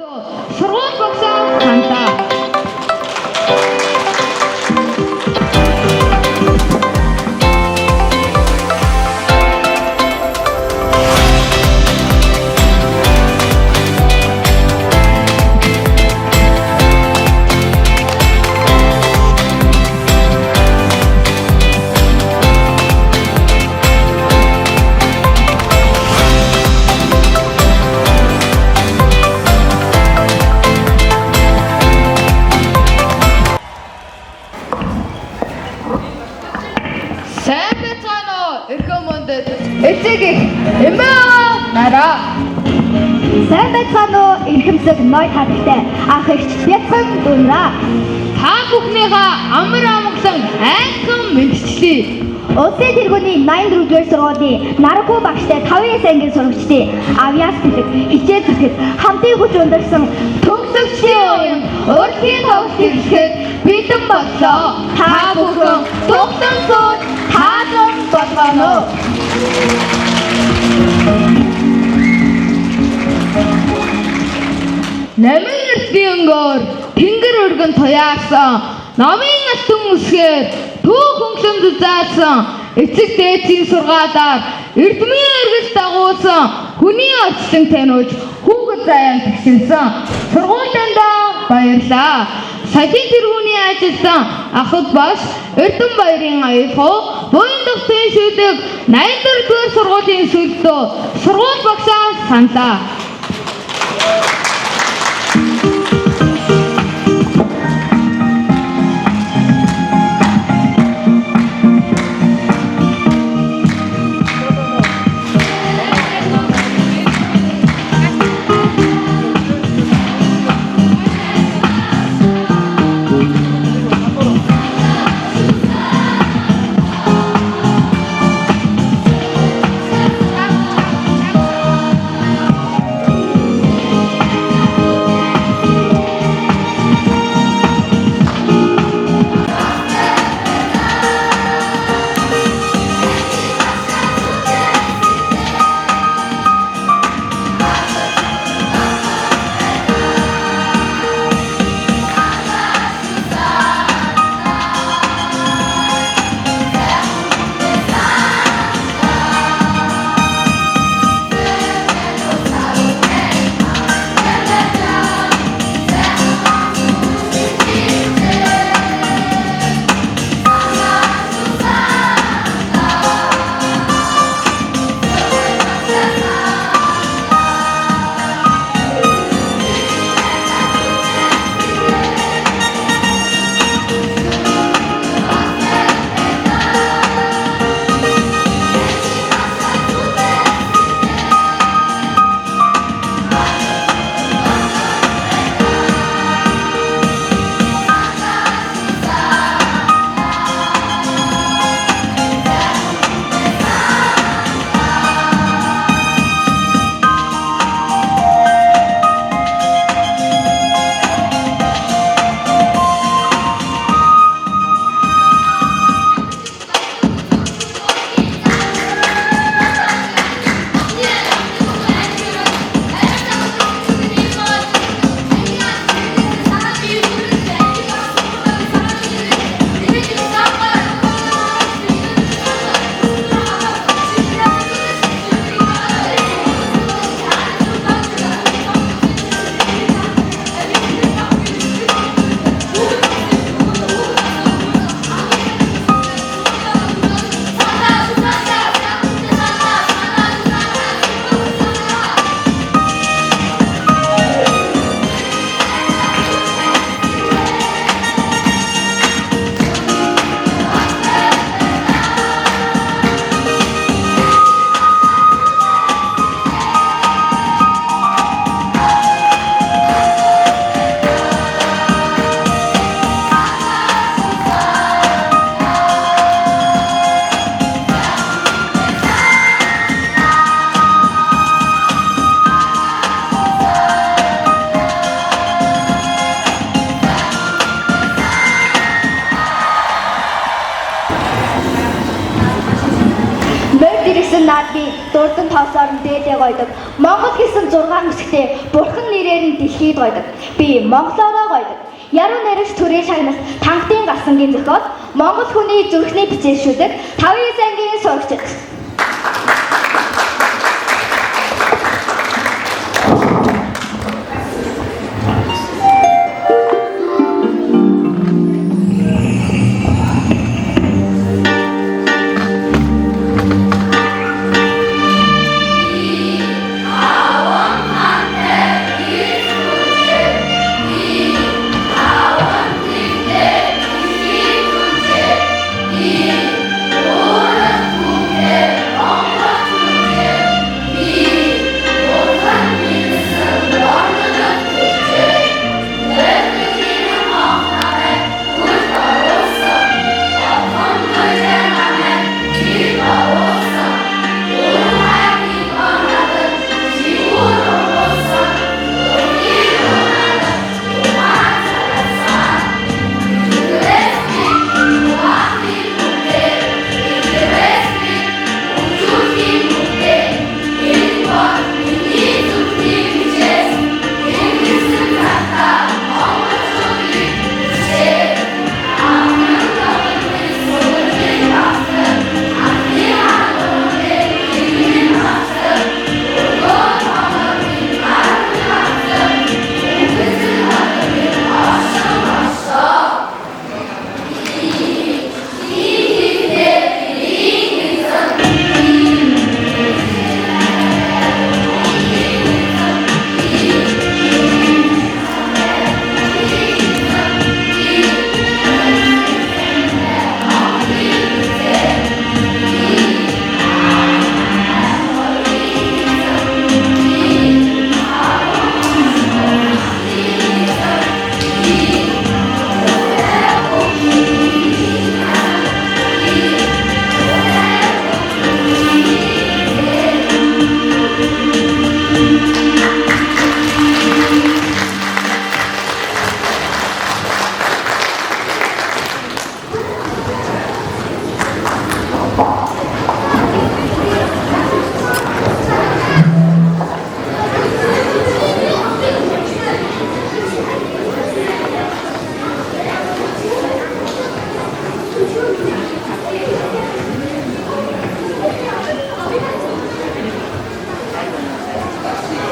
зөвлөлтөө сургууль багшаа хандаа. Сайн байцгаана уу? Эрхэм мөндөд эцэг их эмээ нараа. Сайн байцгаана уу? Эрхэмсэг ной хатагтай ах эгч бяцхан дунраа. Та бүхнийхээ амар амгалан айхан мэдчлээ. Улсын тэргүүний 84-р сургуулийн Наранхуу багштай 5-аас ангийн сурагчдын авьяас бэлэг хичээл зүтгэж хамтын хүч ундарсан Төгсөгчдийн уян урлагийн тоглолт хэрэглэхэд бэлэн боллоо. Та бүхэн төгсөн сууж хаалан болгоно. Намын эртний өнгөөр тэнгэр өргөн туяасан намын алтан үсгээр түүх хөнгөлөнд заасан эцэг дээдсийн сургаалаар эрдмийн эргэлт дагуулсан хүний орчлон таниуж хүүхэд заяан тэгшинсэн сургуулиндаа баярлаа. Саяын тэргүүний ажилтан ахад баш Эрдэнэ баярын аяалгуу буян дахтын шүлэг 84-р сургуулийн сүлдөө сургууль багшаа саналаа. дурдан тоосоор нь дээдээ гойдог. Монгол гэсэн 6 үсгтэй бурхан нэрээр нь дэлхийд гойдог. Би монголоороо гойдог. Яруу найрагч төрийн шагнаас Тангтын гарсангийн зохиол Монгол хүний зүрхний бичээшүүлэг 5-9 ангийн сурагчид.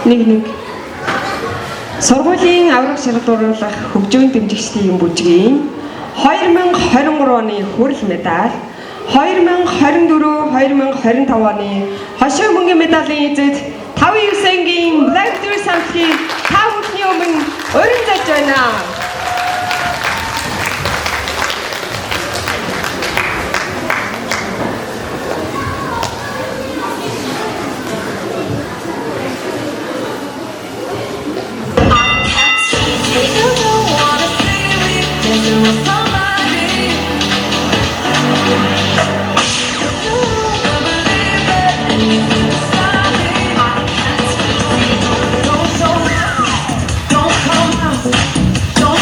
Нэг сургуулийн авраг шалгуулах хөгжөөний дэмжигчдийн бүжгийн 2023 оны хүрэл медаль, 2024-2025 оны хошоо мөнгөн медалийн эзэд 5-9 ангийн Black Tour самтгийн та бүхний өмнө өрн заж байна. Don't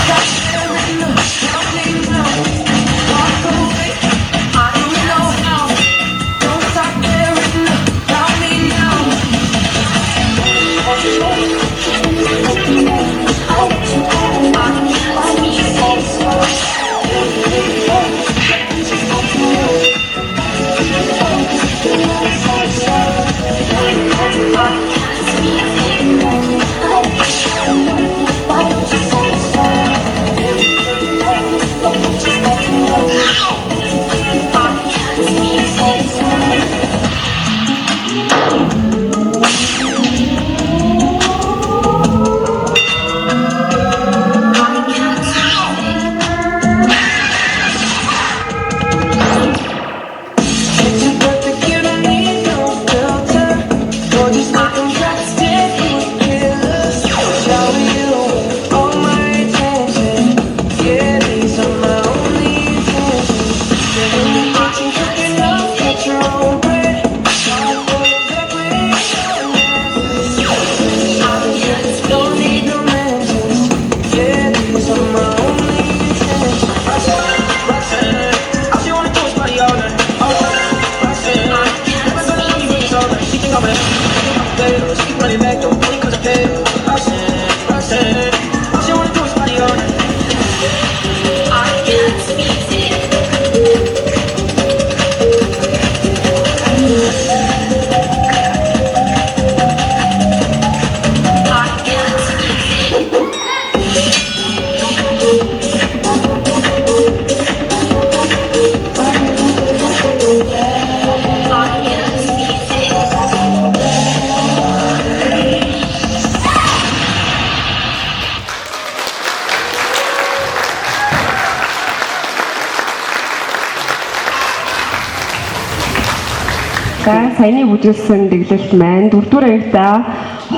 За саяны бүжгэлсэн дэглэлт маань 4-р аягта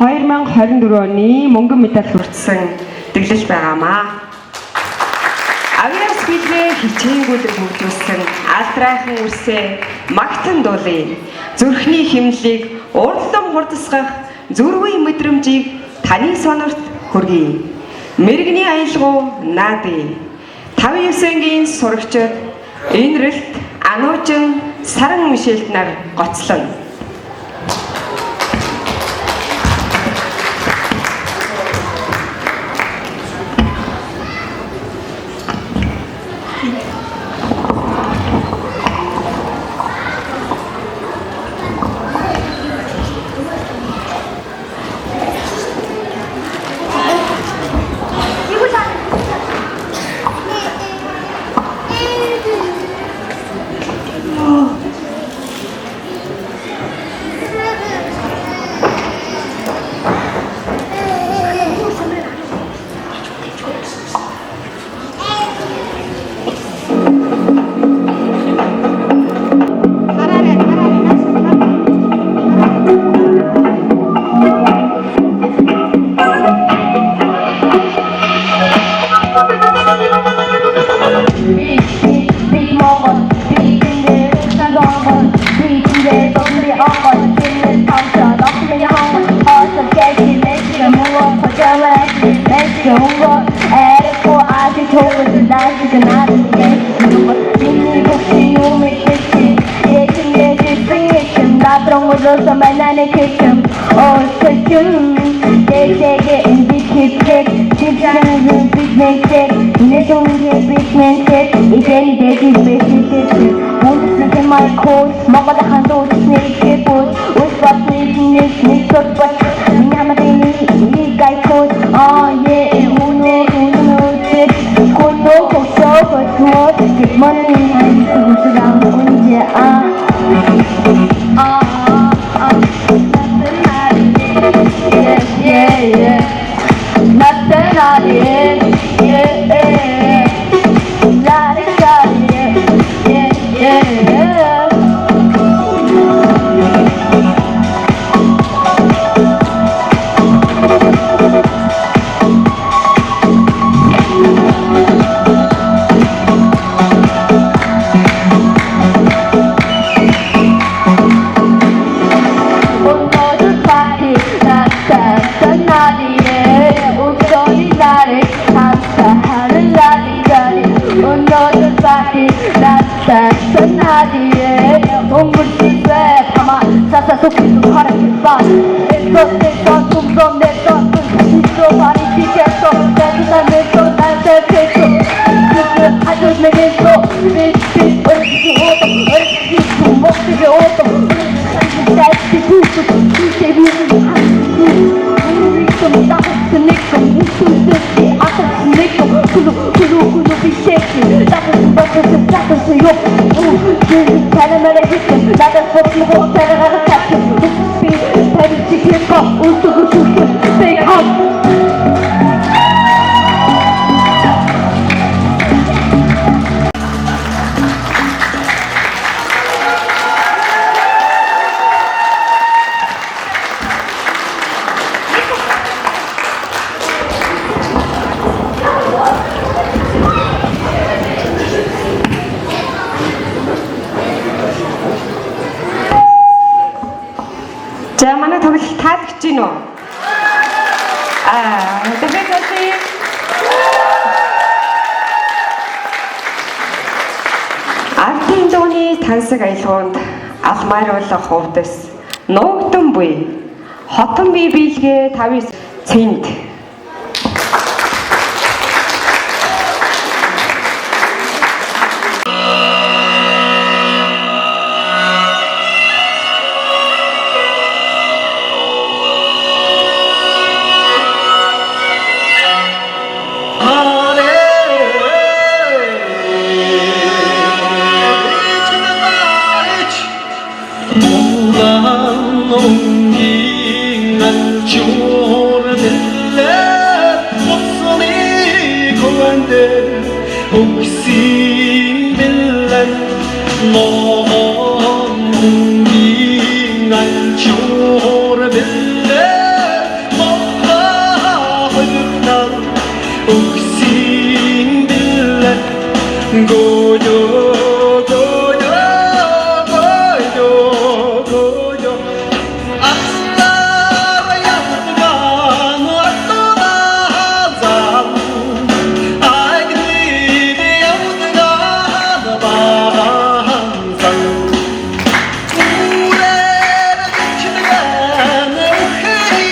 2024 оны мөнгөн медаль хүртсэн дэглэл байгаамаа. Авиас билээ хичээнгүүдээр хөгжүүлсэн алдрайхан үрсээ магтан дуулын зүрхний хэмнэлийг урдлан хурдсгах зүрхний мэдрэмжийг таны сонорт хүргэе. Мэргэний аялгау наадъя. 5-9-ийн сурагчид Энрэлт, Ануужин, Саран Мишелт нар гоцлон. За манай тоглолт таалагдж байна уу? Тэгэлгүй Ардын дууны тансаг аялгаунд алмааруулах хувьдас нуугдан буй хотон бие биелгээ 5-9 цэнд 혹시 빌란 넌 옥신 빌라 고요 고요 고요 고요 아싸라야 가나 떠나자 아이들이 어디가 나방상 우레를 지나가는 흐린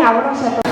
аврах шат.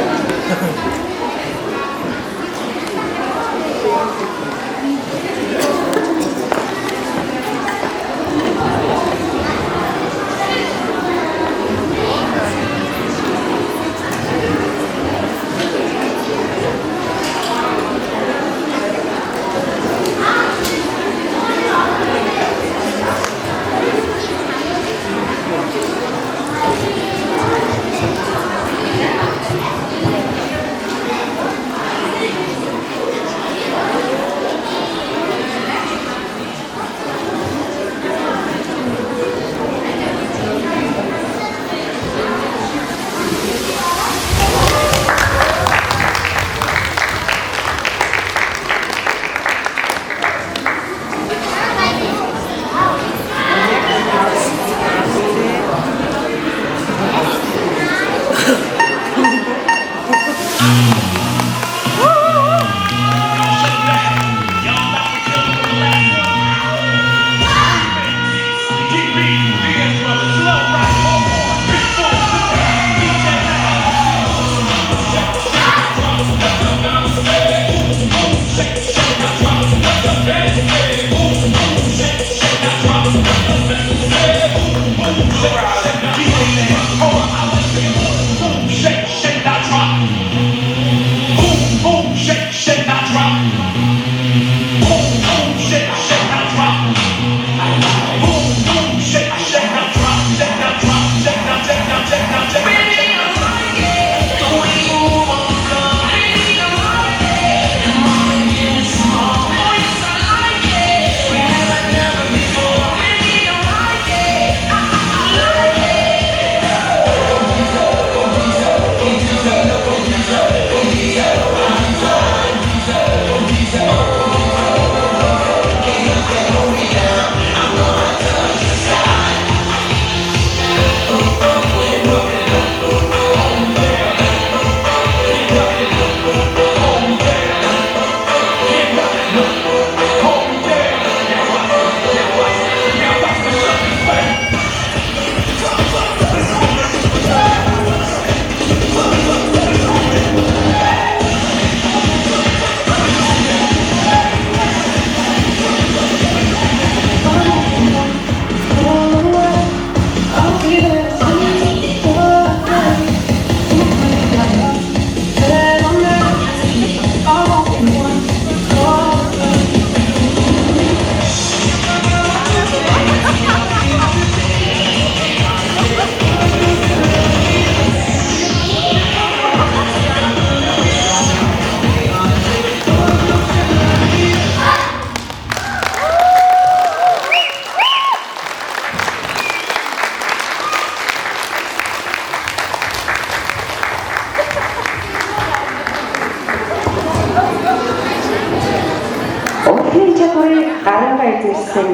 Гарангаа эзэмшсэн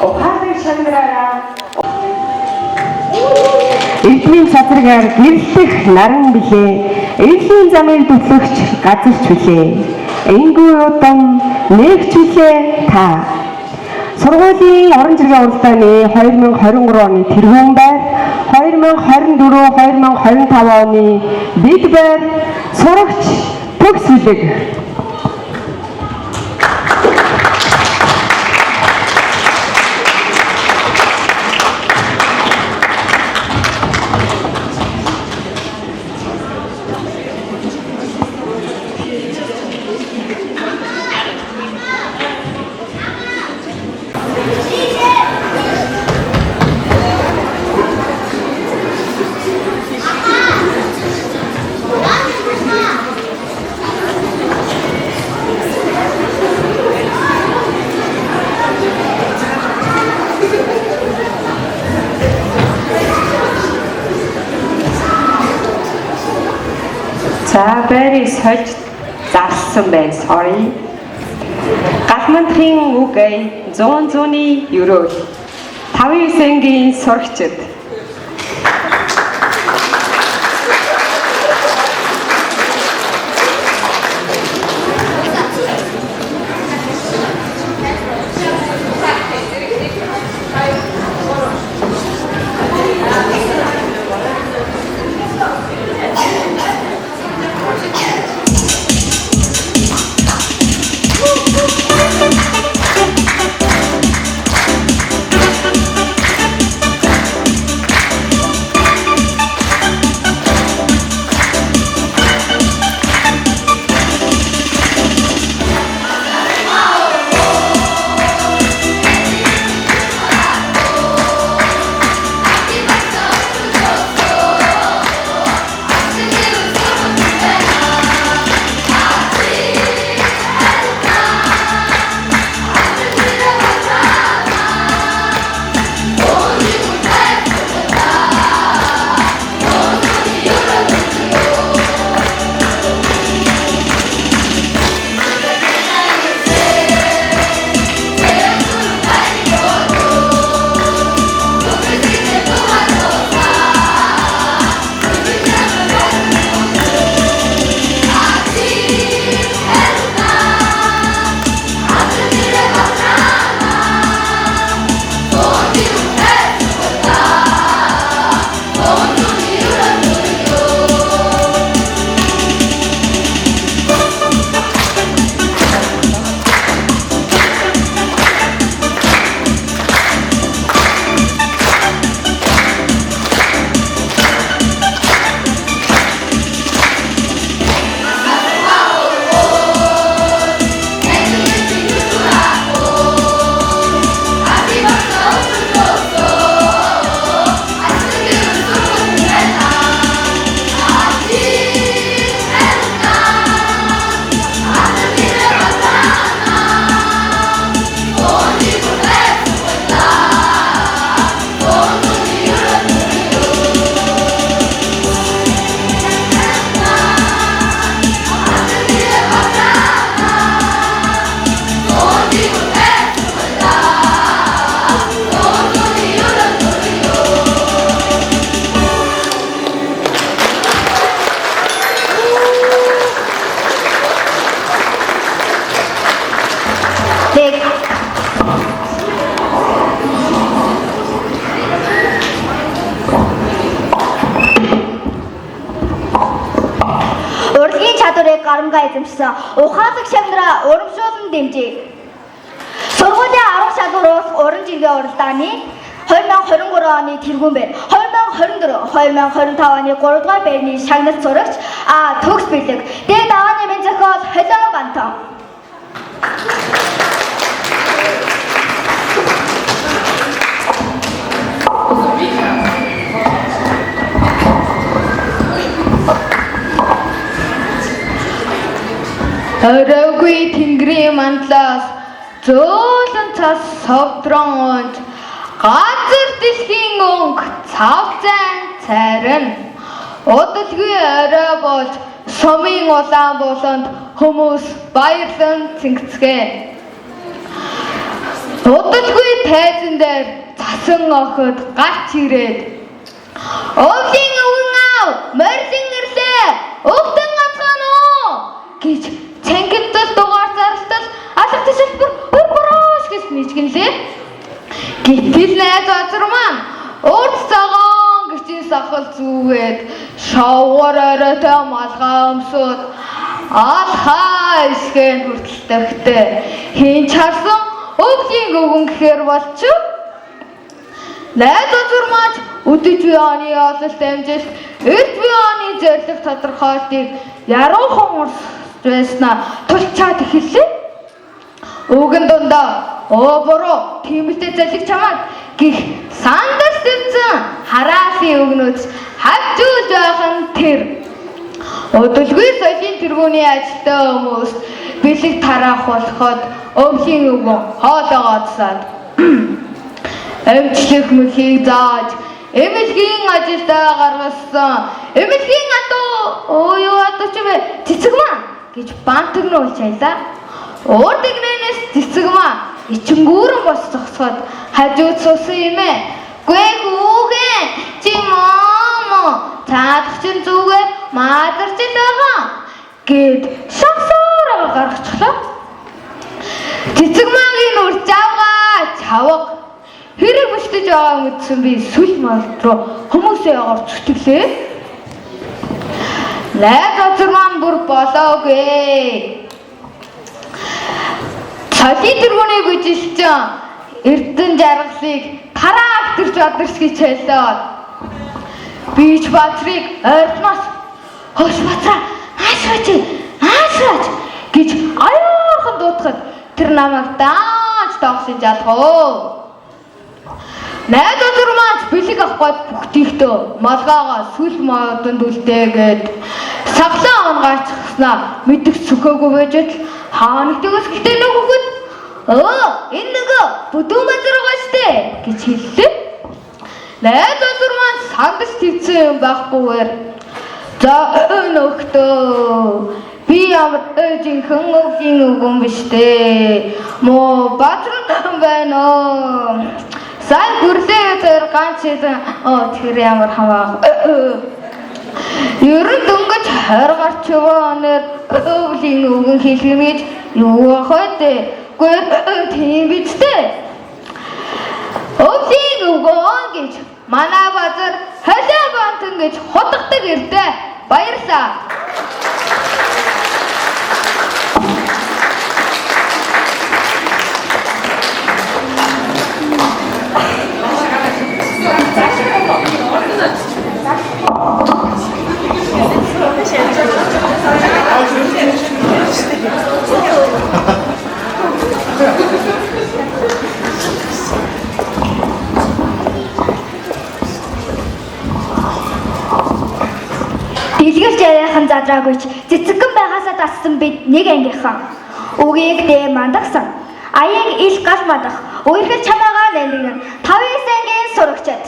ухаалаг шандраараа эдний цацрагаар гэрлэх наран билээ. Эвлийн замын төтлөгч газарч билээ. Энгүү удан нээгч билээ та. Сургуулийн орон зиргийн уралдааны 2023 оны тэргүүн байр 2024-2025 оны бид байр сурагч төгсөлөг. За байрыг сольж зарсан байна. Sorry. Галмандхийн үг ай 100-ны ерөөл 5-9-ийн сурагчид ирсэн ухаалаг шавнараа урамшуулан дэмжээ. Сургуулийн 10 шалгуураас уран жиргээ уралдааны 2023 оны тэргүүн байр 2024-2025 оны 3 дугаар байрны шагналт зурагч төгс бэлэг дээд авааны минь зохиол Холио Бантон. Оройгүй тэнгэрийн мандлаас зөөлөн цас совдрон унж газар дэлхийн өнгө цавцайн царина удалгүй орой болж сумын улаан буланд хүмүүс баярлан цэнгцгээ. Удалгүй тайзан дээр цасан охид гарч ирээд өвлийн өвгөн аав морилын ирлээ өвдөн гацгаана уу гэж цангидтал дугаар зарлтал алах тишэлбэр өргөрөөс гэж нэжгэнлээ. Гэтэл найз азар маань урд цагаан гэрчийн сахал зүүгээд шавар оройтой малгай өмсөд алхаа исгэн хүртэл тагтээ хин чарсан өвлийн өвгөн гэхээр болчих. Найз азар маань өдөж буй оны ололт амжилт эрт буй оны зорилго тодорхойлтыг яруухан урс байснаа тулчаад эхэллээ. Өвгөн дундаа буруу тиймэлтэй залхиж чамаад гих сандас дэвцэн хараалын өгнөд хавжуулж байх нь тэр. Удалгүй соёлын тэргүүний ажилтай хүмүүс бэлэг тараах болоход өвлийн өвгөн хоолоогоодсаад амжилт мөхийг зааж эмэлгийн ажилдаа гаргасан эмэлгийн атуу ч вэ цэцэг маань гэж бантагнуулж байлаа. Урд игнээс цэцэг маань ичингүүрэн бос зогсоход хажууд суусан юм ээ. Гүй хүүхэн чи маамо цаадах чин зүгээр маадарч л байгаа гэд шахсараа гаргачихлаа. Цэцэг маань урьжаагаа чавга хэрэг бэлтэж байгаа мэдсэн би сүл малд руу хүмүүсээ орж зүтгэлээ. Найз азар маань бүр болоогүй. Соёлын тэргүүний бүжигчин Эрдэнэ жаргалыг характерч адарч гэж хэлээд Бич Баатарыг ойртноос хош батраа наашраач гэж аяархан дуудахад тэр намайг дааж тогсож алхав. Найз азар маань бэлэг авахгүй бүгдийгтөө малгайгаа сүл модонд үлдээгээд савлаа онгайчихснаа мэдэх сөхөөгүй байж л хаанагдагс гэхдээ нөгөөд энэ нөгөө бүдүүн базар байгаа штэ гэж хэллээ. Найз азар маань сандас твцэн юм байхгүйгээр за нөхдөө би ямар жинхэнэ өвгийн өвгөн биш дээ. Мо батран байна. Сайн гүрлээ зэр ганц тэр ямар хамаа. Ерөн дөнгөж 20 гарч яваа өнөр өвлийн өвгөн хэлгэн гэж юу ахад тийм биз дээ. Өвлийн өвгөн гэж манай базар Холио Бантон гэж хутгадаг ирдэ. Баярлаа. Дэлгэрч яриахан задраагүйч цэцэгэн байгаасаа тассан бид нэг ангийнхан. Үгийг дэ мандагсан. Аяг ил гал мадах. Үерхэл чамаагаа нэлгэн 5-9 ангийн сурагчид.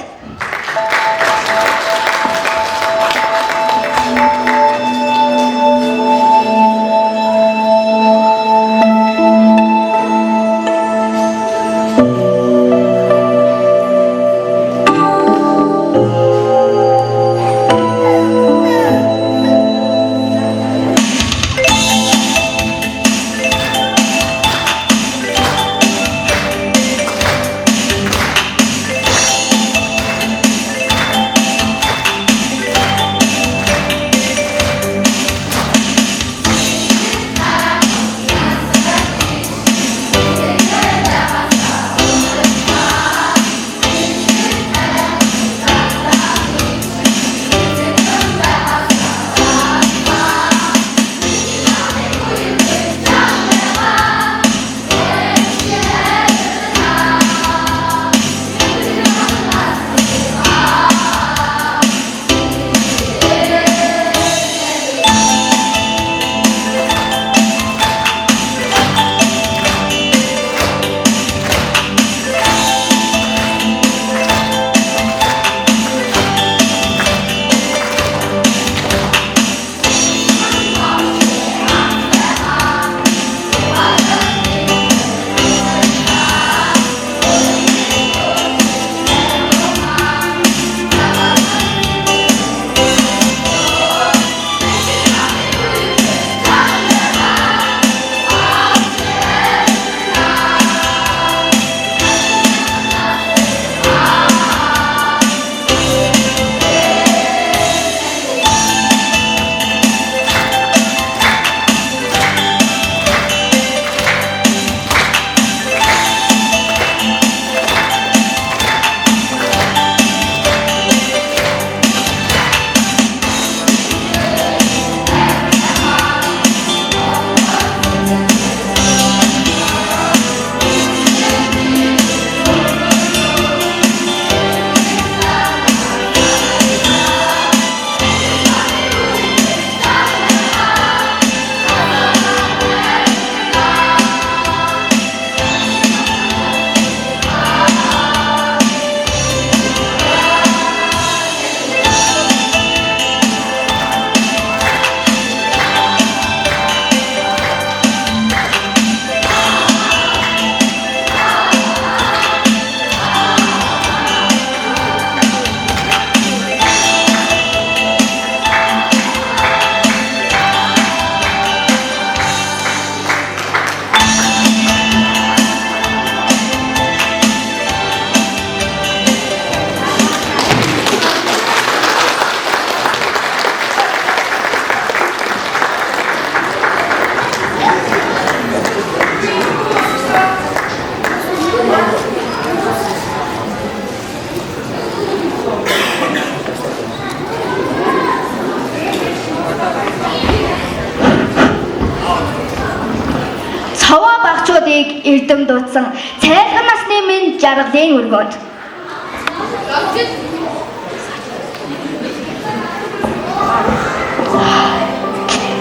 эрдэм дуудсан цайлган насны минь жаргалын өргөд.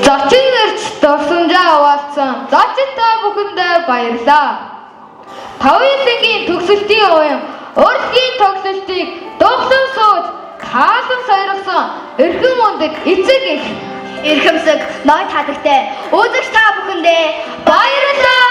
Зочин нэрч дурсамжаа хуваалцсан зочин та бүхэндээ баярлалаа. 5 лигийн төгсөлтийн уян урлагийн тоглолтыг дуглан сууж таалан сойргосон эрхэм мундаг эцэг их Эрхэмсэг ной талагтай үзэгч та бүхэндээ баярлалаа.